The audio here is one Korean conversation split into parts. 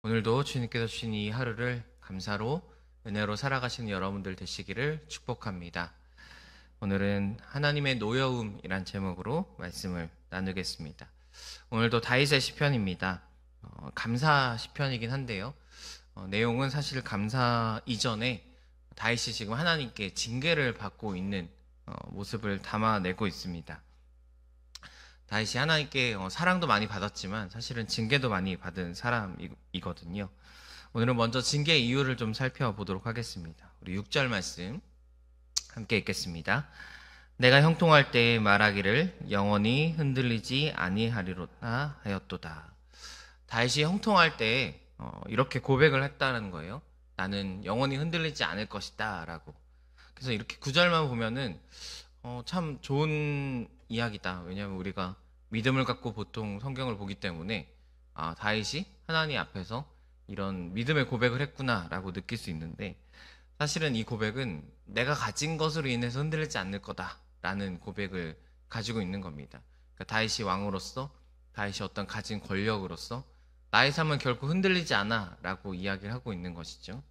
오늘도 주님께서 주신 이 하루를 감사로 은혜로 살아가시는 여러분들 되시기를 축복합니다. 오늘은 하나님의 노여움이란 제목으로 말씀을 나누겠습니다. 오늘도 다윗의 시편입니다. 감사 시편이긴 한데요. 내용은 사실 감사 이전에 다윗이 지금 하나님께 징계를 받고 있는 모습을 담아내고 있습니다. 다윗이 하나님께 사랑도 많이 받았지만 사실은 징계도 많이 받은 사람이거든요. 오늘은 먼저 징계의 이유를 좀 살펴보도록 하겠습니다. 우리 6절 말씀 함께 읽겠습니다. 내가 형통할 때에 말하기를 영원히 흔들리지 아니하리로다 하였도다. 다윗이 형통할 때에 이렇게 고백을 했다는 거예요. 나는 영원히 흔들리지 않을 것이다 라고. 그래서 이렇게 9절만 보면은 참 좋은 이야기다. 왜냐하면 우리가 믿음을 갖고 보통 성경을 보기 때문에 다윗이 하나님 앞에서 이런 믿음의 고백을 했구나 라고 느낄 수 있는데, 사실은 이 고백은 내가 가진 것으로 인해서 흔들리지 않을 거다 라는 고백을 가지고 있는 겁니다. 그러니까 다윗이 왕으로서, 다윗이 어떤 가진 권력으로서 나의 삶은 결코 흔들리지 않아 라고 이야기를 하고 있는 것이죠.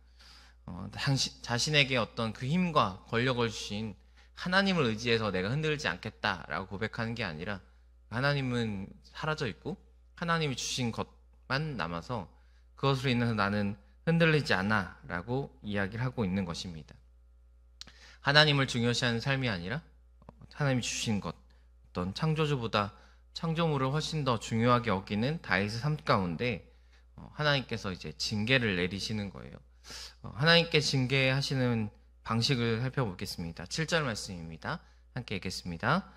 자신에게 어떤 그 힘과 권력을 주신 하나님을 의지해서 내가 흔들리지 않겠다라고 고백하는 게 아니라, 하나님은 사라져 있고 하나님이 주신 것만 남아서 그것으로 인해서 나는 흔들리지 않아 라고 이야기를 하고 있는 것입니다. 하나님을 중요시하는 삶이 아니라 하나님이 주신 것, 어떤 창조주보다 창조물을 훨씬 더 중요하게 여기는 다윗의 삶 가운데 하나님께서 이제 징계를 내리시는 거예요. 하나님께 징계하시는 방식을 살펴보겠습니다. 7절 말씀입니다. 함께 읽겠습니다.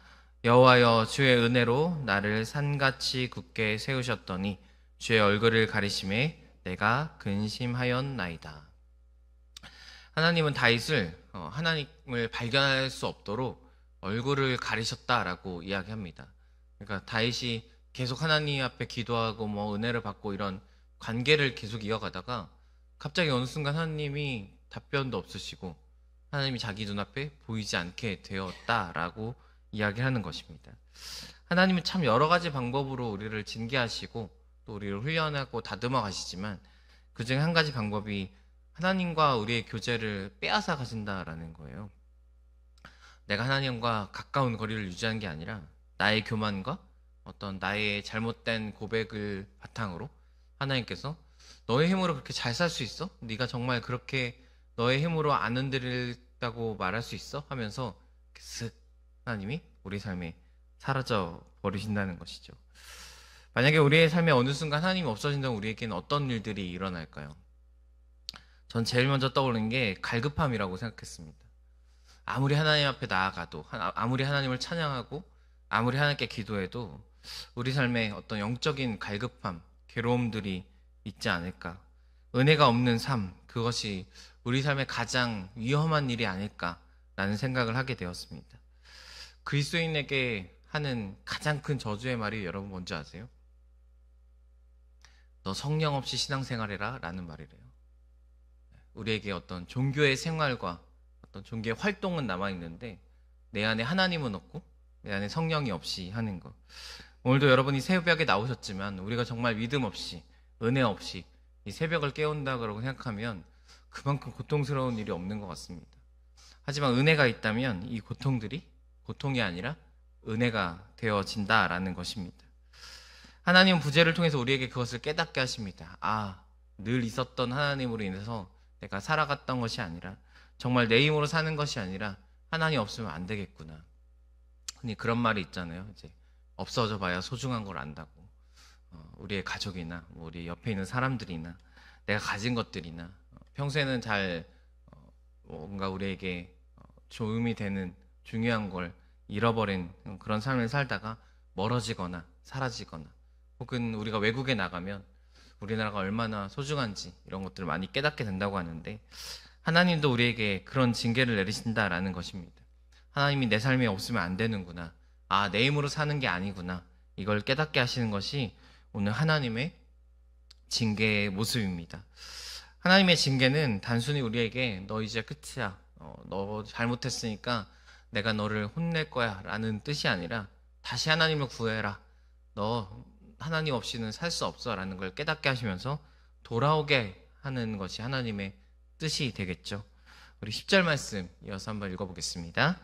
여호와여, 주의 은혜로 나를 산같이 굳게 세우셨더니 주의 얼굴을 가리심에 내가 근심하였나이다. 하나님은 다윗을 하나님을 발견할 수 없도록 얼굴을 가리셨다라고 이야기합니다. 그러니까 다윗이 계속 하나님 앞에 기도하고 은혜를 받고 이런 관계를 계속 이어가다가 갑자기 어느 순간 하나님이 답변도 없으시고 하나님이 자기 눈앞에 보이지 않게 되었다라고 이야기를 하는 것입니다. 하나님은 참 여러 가지 방법으로 우리를 징계하시고 또 우리를 훈련하고 다듬어 가시지만, 그중에 한 가지 방법이 하나님과 우리의 교제를 빼앗아 가신다라는 거예요. 내가 하나님과 가까운 거리를 유지하는 게 아니라 나의 교만과 어떤 나의 잘못된 고백을 바탕으로 하나님께서 너의 힘으로 그렇게 잘 살 수 있어? 네가 정말 그렇게 너의 힘으로 안 흔들린다고 말할 수 있어? 하면서 쓱 하나님이 우리 삶에 사라져 버리신다는 것이죠. 만약에 우리의 삶에 어느 순간 하나님이 없어진다면 우리에게는 어떤 일들이 일어날까요? 전 제일 먼저 떠오르는 게 갈급함이라고 생각했습니다. 아무리 하나님 앞에 나아가도, 아무리 하나님을 찬양하고, 아무리 하나님께 기도해도 우리 삶에 어떤 영적인 갈급함, 괴로움들이 있지 않을까. 은혜가 없는 삶, 그것이 우리 삶의 가장 위험한 일이 아닐까라는 생각을 하게 되었습니다. 그리스도인에게 하는 가장 큰 저주의 말이 여러분 뭔지 아세요? 너 성령 없이 신앙생활해라 라는 말이래요. 우리에게 어떤 종교의 생활과 어떤 종교의 활동은 남아있는데 내 안에 하나님은 없고 내 안에 성령이 없이 하는 것. 오늘도 여러분이 새벽에 나오셨지만 우리가 정말 믿음 없이, 은혜 없이 이 새벽을 깨운다고 생각하면 그만큼 고통스러운 일이 없는 것 같습니다. 하지만 은혜가 있다면 이 고통들이 고통이 아니라 은혜가 되어진다라는 것입니다. 하나님은 부재를 통해서 우리에게 그것을 깨닫게 하십니다. 늘 있었던 하나님으로 인해서 내가 살아갔던 것이 아니라, 정말 내 힘으로 사는 것이 아니라 하나님 없으면 안 되겠구나. 흔히 그런 말이 있잖아요. 이제 없어져 봐야 소중한 걸 안다고. 우리의 가족이나 우리 옆에 있는 사람들이나 내가 가진 것들이나 평소에는 잘 뭔가 우리에게 도움이 되는 중요한 걸 잃어버린 그런 삶을 살다가 멀어지거나 사라지거나, 혹은 우리가 외국에 나가면 우리나라가 얼마나 소중한지 이런 것들을 많이 깨닫게 된다고 하는데, 하나님도 우리에게 그런 징계를 내리신다라는 것입니다. 하나님이 내 삶에 없으면 안 되는구나, 내 힘으로 사는 게 아니구나, 이걸 깨닫게 하시는 것이 오늘 하나님의 징계의 모습입니다. 하나님의 징계는 단순히 우리에게 너 이제 끝이야, 너 잘못했으니까 내가 너를 혼낼 거야 라는 뜻이 아니라 다시 하나님을 구해라, 너 하나님 없이는 살 수 없어 라는 걸 깨닫게 하시면서 돌아오게 하는 것이 하나님의 뜻이 되겠죠. 우리 10절 말씀 이어서 한번 읽어보겠습니다.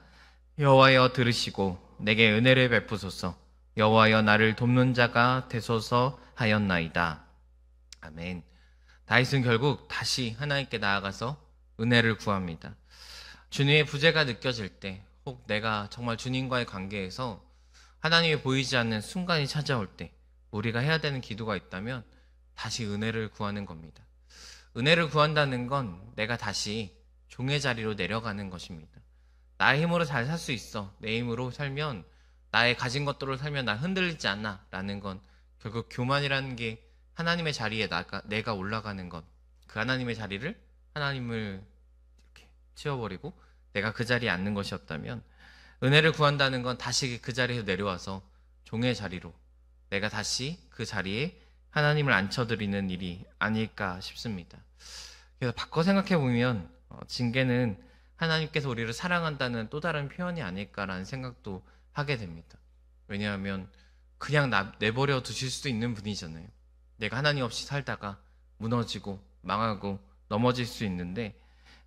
여호와여 들으시고 내게 은혜를 베푸소서. 여호와여 나를 돕는 자가 되소서 하였나이다. 아멘. 다윗은 결국 다시 하나님께 나아가서 은혜를 구합니다. 주님의 부재가 느껴질 때, 혹 내가 정말 주님과의 관계에서 하나님이 보이지 않는 순간이 찾아올 때 우리가 해야 되는 기도가 있다면 다시 은혜를 구하는 겁니다. 은혜를 구한다는 건 내가 다시 종의 자리로 내려가는 것입니다. 나의 힘으로 잘 살 수 있어. 내 힘으로 살면, 나의 가진 것들로 살면 나 흔들리지 않아 라는 건 결국 교만이라는 게 하나님의 자리에 내가 올라가는 것, 그 하나님의 자리를 하나님을 이렇게 치워버리고 내가 그 자리에 앉는 것이었다면, 은혜를 구한다는 건 다시 그 자리에서 내려와서 종의 자리로 내가 다시 그 자리에 하나님을 앉혀드리는 일이 아닐까 싶습니다. 그래서 바꿔 생각해 보면 징계는 하나님께서 우리를 사랑한다는 또 다른 표현이 아닐까라는 생각도 하게 됩니다. 왜냐하면 그냥 내버려 두실 수도 있는 분이잖아요. 내가 하나님 없이 살다가 무너지고 망하고 넘어질 수 있는데,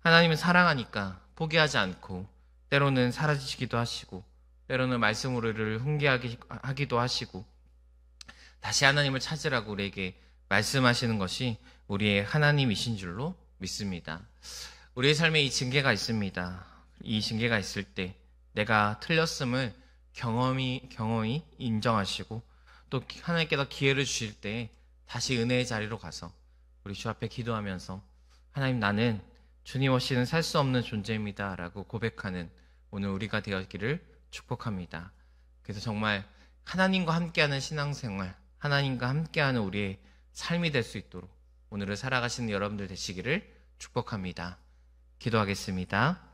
하나님은 사랑하니까 포기하지 않고 때로는 사라지시기도 하시고 때로는 말씀으로 우리를 훈계하기도 하시고 다시 하나님을 찾으라고 우리에게 말씀하시는 것이 우리의 하나님이신 줄로 믿습니다. 우리의 삶에 이 징계가 있습니다. 이 징계가 있을 때 내가 틀렸음을 경험히 인정하시고 또 하나님께서 기회를 주실 때 다시 은혜의 자리로 가서 우리 주 앞에 기도하면서 하나님, 나는 주님 없이는 살 수 없는 존재입니다 라고 고백하는 오늘 우리가 되었기를 축복합니다. 그래서 정말 하나님과 함께하는 신앙생활, 하나님과 함께하는 우리의 삶이 될 수 있도록 오늘을 살아가시는 여러분들 되시기를 축복합니다. 기도하겠습니다.